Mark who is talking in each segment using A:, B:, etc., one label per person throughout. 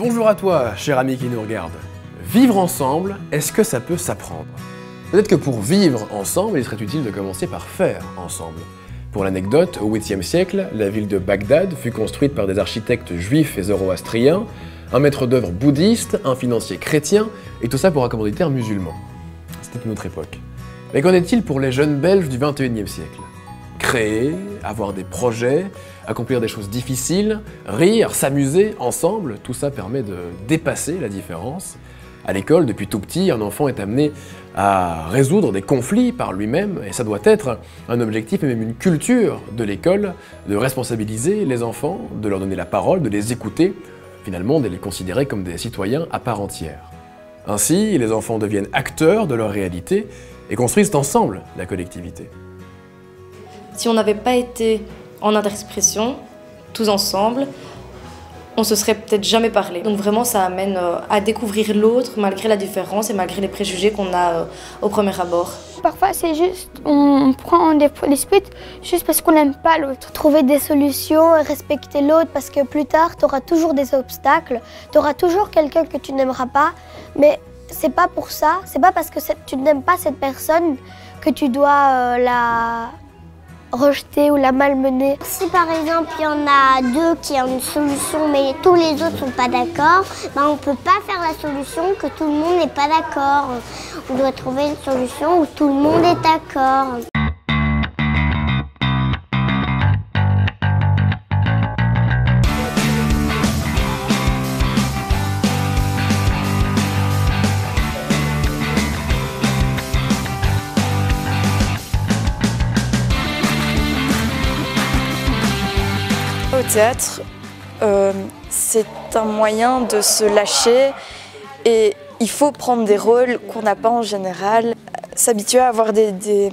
A: Bonjour à toi, cher ami qui nous regarde. Vivre ensemble, est-ce que ça peut s'apprendre? Peut-être que pour vivre ensemble, il serait utile de commencer par faire ensemble. Pour l'anecdote, au 8e siècle, la ville de Bagdad fut construite par des architectes juifs et zoroastriens, un maître d'œuvre bouddhiste, un financier chrétien, et tout ça pour un commanditaire musulman. C'était une autre époque. Mais qu'en est-il pour les jeunes Belges du 21e siècle? Créer, avoir des projets, accomplir des choses difficiles, rire, s'amuser ensemble, tout ça permet de dépasser la différence. À l'école, depuis tout petit, un enfant est amené à résoudre des conflits par lui-même, et ça doit être un objectif et même une culture de l'école, de responsabiliser les enfants, de leur donner la parole, de les écouter, finalement de les considérer comme des citoyens à part entière. Ainsi, les enfants deviennent acteurs de leur réalité et construisent ensemble la collectivité.
B: Si on n'avait pas été en interexpression, tous ensemble, on se serait peut-être jamais parlé. Donc vraiment, ça amène à découvrir l'autre malgré la différence et malgré les préjugés qu'on a au premier abord.
C: Parfois, c'est juste, on prend des disputes juste parce qu'on n'aime pas l'autre. Trouver des solutions, respecter l'autre, parce que plus tard, tu auras toujours des obstacles, tu auras toujours quelqu'un que tu n'aimeras pas, mais c'est pas pour ça, c'est pas parce que tu n'aimes pas cette personne que tu dois la rejeter ou la malmener.
D: Si par exemple il y en a deux qui ont une solution mais tous les autres sont pas d'accord, on ne peut pas faire la solution que tout le monde n'est pas d'accord. On doit trouver une solution où tout le monde est d'accord.
E: Au théâtre, c'est un moyen de se lâcher et il faut prendre des rôles qu'on n'a pas en général, s'habituer à avoir des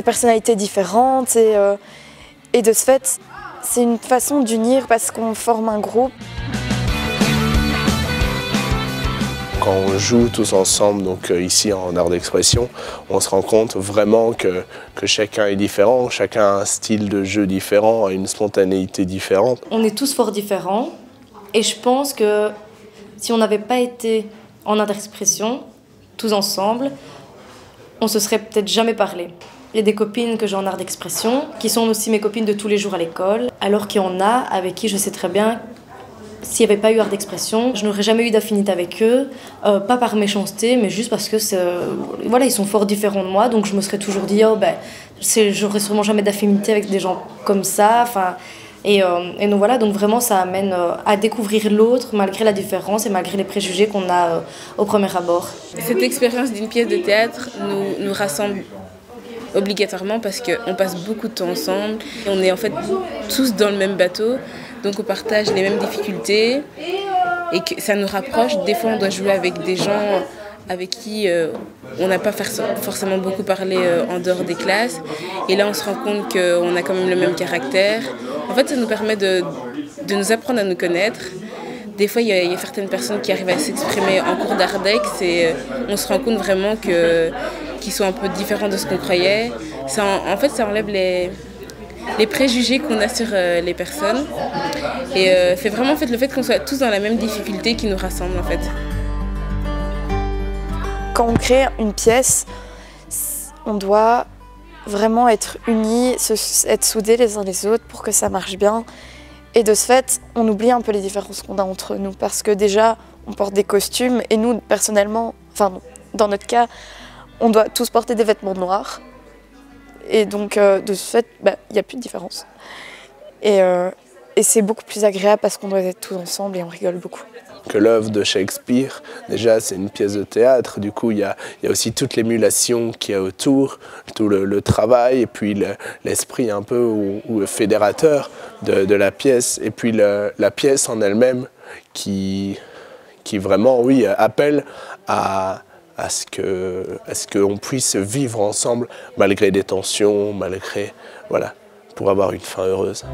E: personnalités différentes et de ce fait, c'est une façon d'unir parce qu'on forme un groupe.
F: Quand on joue tous ensemble, donc ici en art d'expression, on se rend compte vraiment que chacun est différent, chacun a un style de jeu différent, a une spontanéité différente.
B: On est tous fort différents et je pense que si on n'avait pas été en art d'expression, tous ensemble, on se serait peut-être jamais parlé. Il y a des copines que j'ai en art d'expression qui sont aussi mes copines de tous les jours à l'école, alors qu'il y en a avec qui je sais très bien s'il n'y avait pas eu art d'expression, je n'aurais jamais eu d'affinité avec eux, pas par méchanceté, mais juste parce que voilà, ils sont fort différents de moi, donc je me serais toujours dit oh, j'aurais sûrement jamais d'affinité avec des gens comme ça. Et donc voilà, donc vraiment ça amène à découvrir l'autre malgré la différence et malgré les préjugés qu'on a au premier abord.
G: Cette expérience d'une pièce de théâtre nous rassemble obligatoirement parce qu'on passe beaucoup de temps ensemble. On est en fait tous dans le même bateau. Donc on partage les mêmes difficultés et que ça nous rapproche. Des fois on doit jouer avec des gens avec qui on n'a pas forcément beaucoup parlé en dehors des classes. Et là on se rend compte qu'on a quand même le même caractère. En fait ça nous permet de nous apprendre à nous connaître. Des fois il y a certaines personnes qui arrivent à s'exprimer en cours d'Ardex et on se rend compte vraiment qu'ils sont un peu différents de ce qu'on croyait. En fait ça enlève les préjugés qu'on a sur les personnes. Et c'est vraiment en fait, le fait qu'on soit tous dans la même difficulté qui nous rassemble en fait.
E: Quand on crée une pièce, on doit vraiment être unis, être soudés les uns les autres pour que ça marche bien. Et de ce fait, on oublie un peu les différences qu'on a entre nous parce que déjà, on porte des costumes et nous, personnellement, enfin dans notre cas, on doit tous porter des vêtements noirs. Et donc, de ce fait, il n'y a plus de différence. Et c'est beaucoup plus agréable parce qu'on doit être tous ensemble et on rigole beaucoup.
F: Que l'œuvre de Shakespeare, déjà, c'est une pièce de théâtre. Du coup, il y a aussi toute l'émulation qu'il y a autour, tout le travail et puis l'esprit un peu ou fédérateur de la pièce. Et puis la pièce en elle-même qui vraiment, oui, appelle à ce qu'on puisse vivre ensemble malgré des tensions, malgré, voilà, pour avoir une fin heureuse.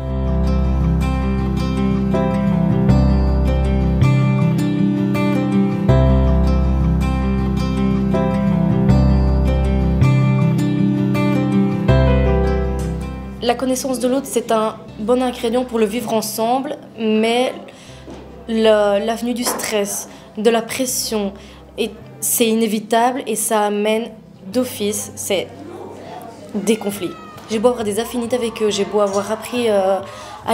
B: La connaissance de l'autre, c'est un bon ingrédient pour le vivre ensemble, mais l'avenue du stress, de la pression. Et c'est inévitable et ça amène d'office des conflits. J'ai beau avoir des affinités avec eux, j'ai beau avoir appris à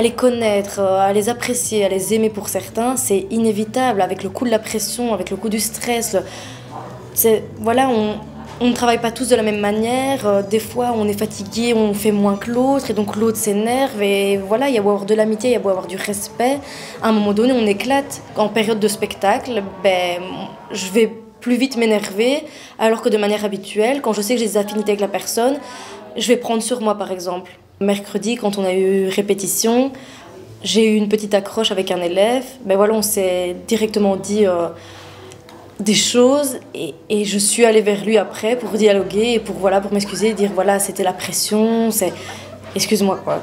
B: les connaître, à les apprécier, à les aimer pour certains, c'est inévitable avec le coup de la pression, avec le coup du stress. Voilà, on ne travaille pas tous de la même manière. Des fois, on est fatigué, on fait moins que l'autre et donc l'autre s'énerve. Et voilà, il y a beau avoir de l'amitié, il y a beau avoir du respect. À un moment donné, on éclate. En période de spectacle, je vais plus vite m'énerver alors que de manière habituelle, quand je sais que j'ai des affinités avec la personne, je vais prendre sur moi par exemple. Mercredi, quand on a eu répétition, j'ai eu une petite accroche avec un élève. Voilà, on s'est directement dit des choses et je suis allée vers lui après pour dialoguer et pour m'excuser et dire voilà, c'était la pression, excuse-moi quoi.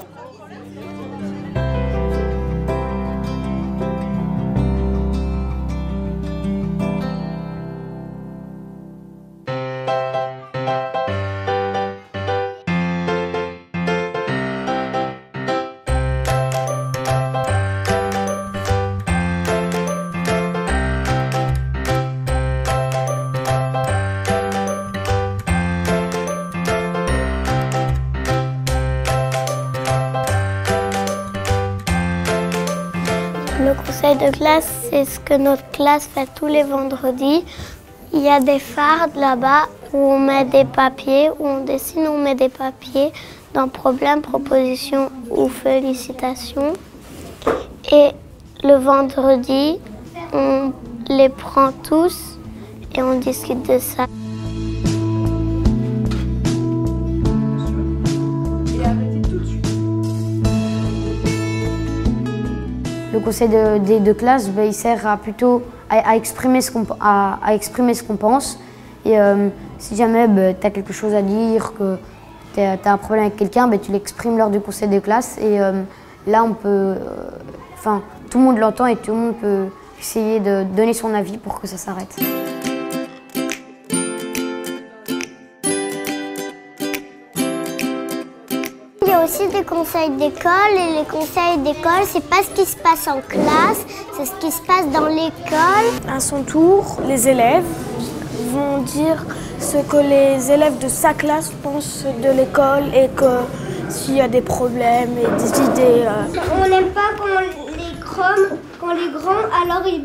C: Le conseil de classe, c'est ce que notre classe fait tous les vendredis. Il y a des fardes là-bas où on met des papiers, où on dessine, on met des papiers dans problème, proposition ou félicitation. Et le vendredi, on les prend tous et on discute de ça.
H: Le conseil de classe, il sert plutôt à exprimer ce qu'on pense. Et si jamais tu as quelque chose à dire, que tu as un problème avec quelqu'un, tu l'exprimes lors du conseil de classe. Et là, on peut, tout le monde l'entend et tout le monde peut essayer de donner son avis pour que ça s'arrête.
D: Il y a aussi des conseils d'école et les conseils d'école, c'est pas ce qui se passe en classe, c'est ce qui se passe dans l'école.
I: À son tour, les élèves vont dire ce que les élèves de sa classe pensent de l'école et que s'il y a des problèmes et des idées.
J: On n'aime pas quand les grands, alors ils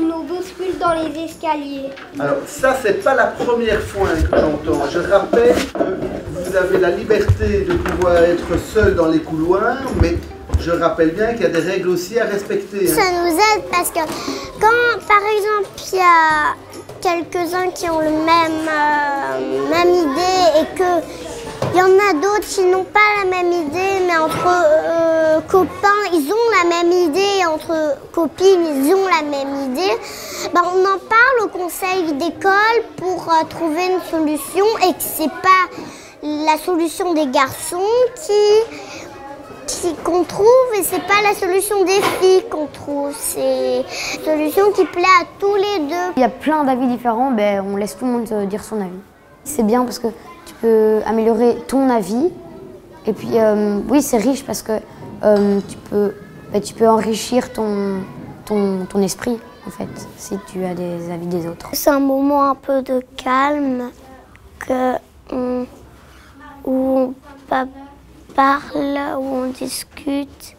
J: nous bousculent dans les escaliers.
K: Alors ça, c'est pas la première fois que j'entends. Je rappelle que vous avez la liberté de pouvoir être seul dans les couloirs, mais je rappelle bien qu'il y a des règles aussi à respecter.
D: Ça nous aide parce que quand, par exemple, il y a quelques-uns qui ont le même idée et que il y en a d'autres qui n'ont pas la même idée, mais entre copains, ils ont la même idée, entre copines, ils ont la même idée. On en parle au conseil d'école pour trouver une solution et que c'est pas la solution des garçons qu'on trouve et c'est pas la solution des filles qu'on trouve. C'est une solution qui plaît à tous les deux.
H: Il y a plein d'avis différents, on laisse tout le monde dire son avis. C'est bien parce que tu peux améliorer ton avis et puis oui, c'est riche parce que tu peux enrichir ton esprit en fait si tu as des avis des autres.
C: C'est un moment un peu de calme où on parle, où on discute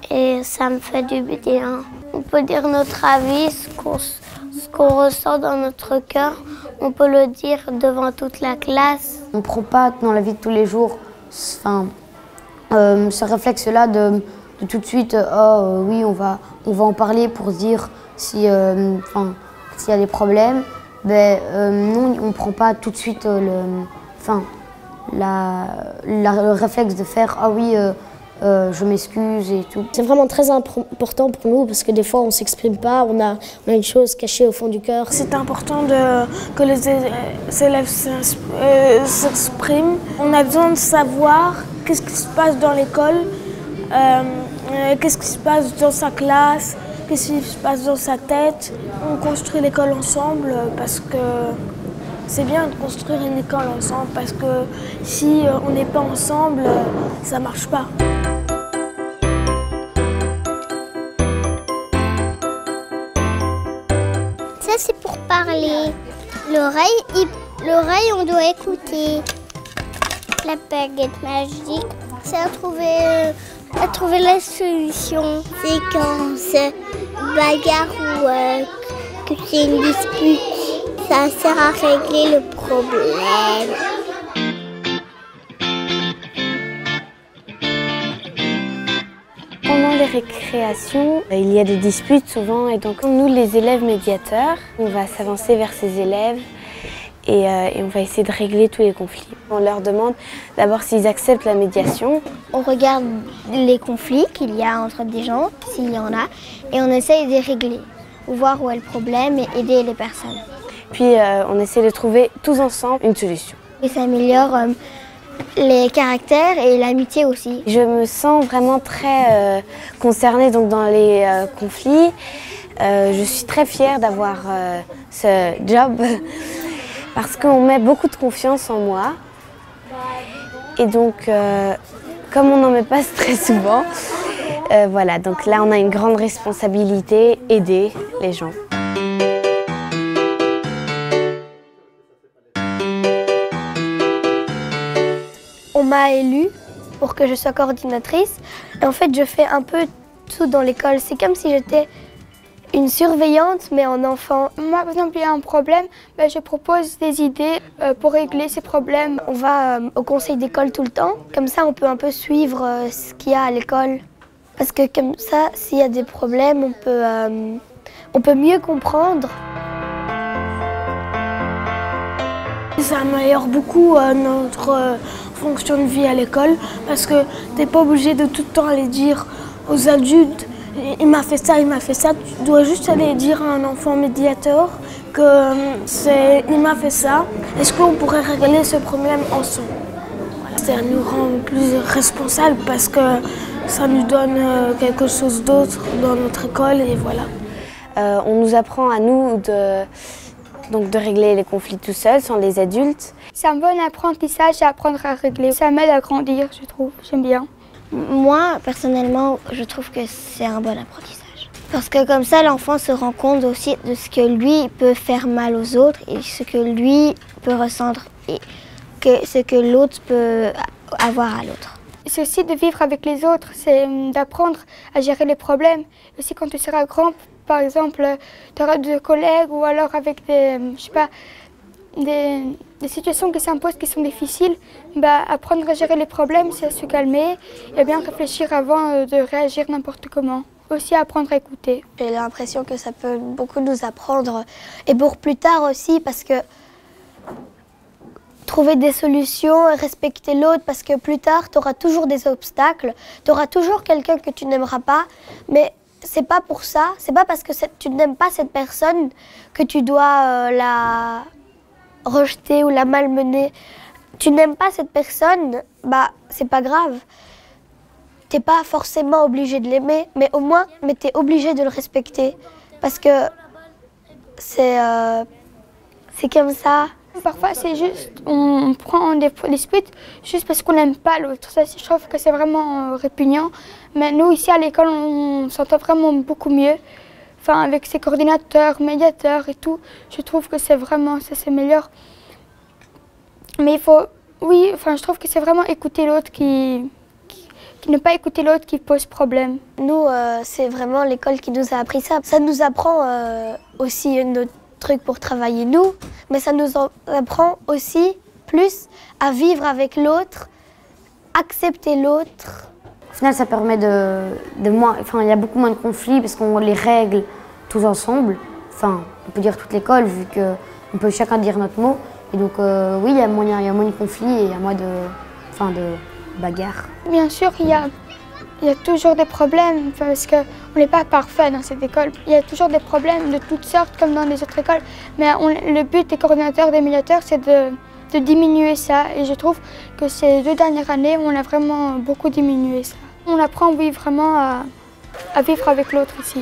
C: et ça me fait du bien. On peut dire notre avis, ce qu'on ressent dans notre cœur, on peut le dire devant toute la classe.
H: On ne prend pas dans la vie de tous les jours ce réflexe-là de tout de suite, oui, on va en parler pour se dire s'il y a des problèmes. Non, on ne prend pas tout de suite le réflexe de faire « ah oui, je m'excuse » et tout.
L: C'est vraiment très important pour nous parce que des fois on ne s'exprime pas, on a une chose cachée au fond du cœur.
I: C'est important que les élèves s'expriment. On a besoin de savoir qu'est-ce qui se passe dans l'école, qu'est-ce qui se passe dans sa classe, qu'est-ce qui se passe dans sa tête. On construit l'école ensemble parce que c'est bien de construire une école ensemble parce que si on n'est pas ensemble, ça ne marche pas.
D: Ça, c'est pour parler. L'oreille, on doit écouter. La baguette magique, c'est à trouver la solution. C'est quand c'est bagarre ou que c'est une dispute. Ça sert à régler le problème.
M: Pendant les récréations, il y a des disputes souvent et donc nous, les élèves médiateurs, on va s'avancer vers ces élèves et on va essayer de régler tous les conflits. On leur demande d'abord s'ils acceptent la médiation.
C: On regarde les conflits qu'il y a entre des gens, s'il y en a, et on essaye de les régler, voir où est le problème et aider les personnes.
M: Puis on essaie de trouver tous ensemble une solution.
C: Et ça améliore les caractères et l'amitié aussi.
M: Je me sens vraiment très concernée donc, dans les conflits. Je suis très fière d'avoir ce job parce qu'on met beaucoup de confiance en moi. Et donc, comme on n'en met pas très souvent, voilà, donc là on a une grande responsabilité, aider les gens.
C: On m'a élue pour que je sois coordinatrice. Et en fait, je fais un peu tout dans l'école. C'est comme si j'étais une surveillante, mais en enfant.
I: Moi, par exemple, il y a un problème, je propose des idées pour régler ces problèmes.
C: On va au conseil d'école tout le temps. Comme ça, on peut un peu suivre ce qu'il y a à l'école. Parce que comme ça, s'il y a des problèmes, on peut mieux comprendre.
I: Ça améliore beaucoup notre fonction de vie à l'école parce que tu n'es pas obligé de tout le temps aller dire aux adultes « il m'a fait ça, il m'a fait ça ». Tu dois juste aller dire à un enfant médiateur que c'est « il m'a fait ça, est-ce qu'on pourrait régler ce problème ensemble ?» Voilà. Ça nous rend plus responsables parce que ça nous donne quelque chose d'autre dans notre école et voilà.
M: On nous apprend à nous de régler les conflits tout seul, sans les adultes.
I: C'est un bon apprentissage à apprendre à régler. Ça m'aide à grandir, je trouve. J'aime bien.
C: Moi, personnellement, je trouve que c'est un bon apprentissage. Parce que comme ça, l'enfant se rend compte aussi de ce que lui peut faire mal aux autres et ce que lui peut ressentir et ce que l'autre peut avoir à l'autre.
I: C'est aussi de vivre avec les autres, c'est d'apprendre à gérer les problèmes. Aussi quand tu seras grand, par exemple, tu auras des collègues ou alors avec des situations qui s'imposent qui sont difficiles, apprendre à gérer les problèmes, c'est se calmer et bien réfléchir avant de réagir n'importe comment. Aussi apprendre à écouter.
C: J'ai l'impression que ça peut beaucoup nous apprendre et pour plus tard aussi parce que trouver des solutions, respecter l'autre parce que plus tard tu auras toujours des obstacles, tu auras toujours quelqu'un que tu n'aimeras pas, mais c'est pas pour ça, c'est pas parce que tu n'aimes pas cette personne que tu dois la rejeter ou la malmener. Tu n'aimes pas cette personne, c'est pas grave. T'es pas forcément obligé de l'aimer, mais au moins, t'es obligé de le respecter. Parce que c'est comme ça.
I: Parfois, c'est juste, on prend des disputes juste parce qu'on n'aime pas l'autre. Ça, je trouve que c'est vraiment répugnant. Mais nous, ici à l'école, on s'entend vraiment beaucoup mieux. Enfin, avec ses coordinateurs, médiateurs et tout, je trouve que c'est vraiment, ça s'améliore. Mais il faut, je trouve que c'est vraiment écouter l'autre qui ne pas écouter l'autre qui pose problème.
C: Nous, c'est vraiment l'école qui nous a appris ça. Ça nous apprend aussi notre truc pour travailler nous, mais ça nous apprend aussi plus à vivre avec l'autre, accepter l'autre.
H: Au final, ça permet il y a beaucoup moins de conflits parce qu'on les règle tous ensemble. Enfin, on peut dire toute l'école vu qu'on peut chacun dire notre mot. Et donc, oui, il y a moins de conflits et il y a moins de bagarres.
I: Bien sûr, il y a toujours des problèmes parce qu'on n'est pas parfait dans cette école. Il y a toujours des problèmes de toutes sortes comme dans les autres écoles. Mais le but des coordinateurs, des médiateurs, c'est de diminuer ça. Et je trouve que ces 2 dernières années, on a vraiment beaucoup diminué ça. On apprend vraiment à vivre avec l'autre ici.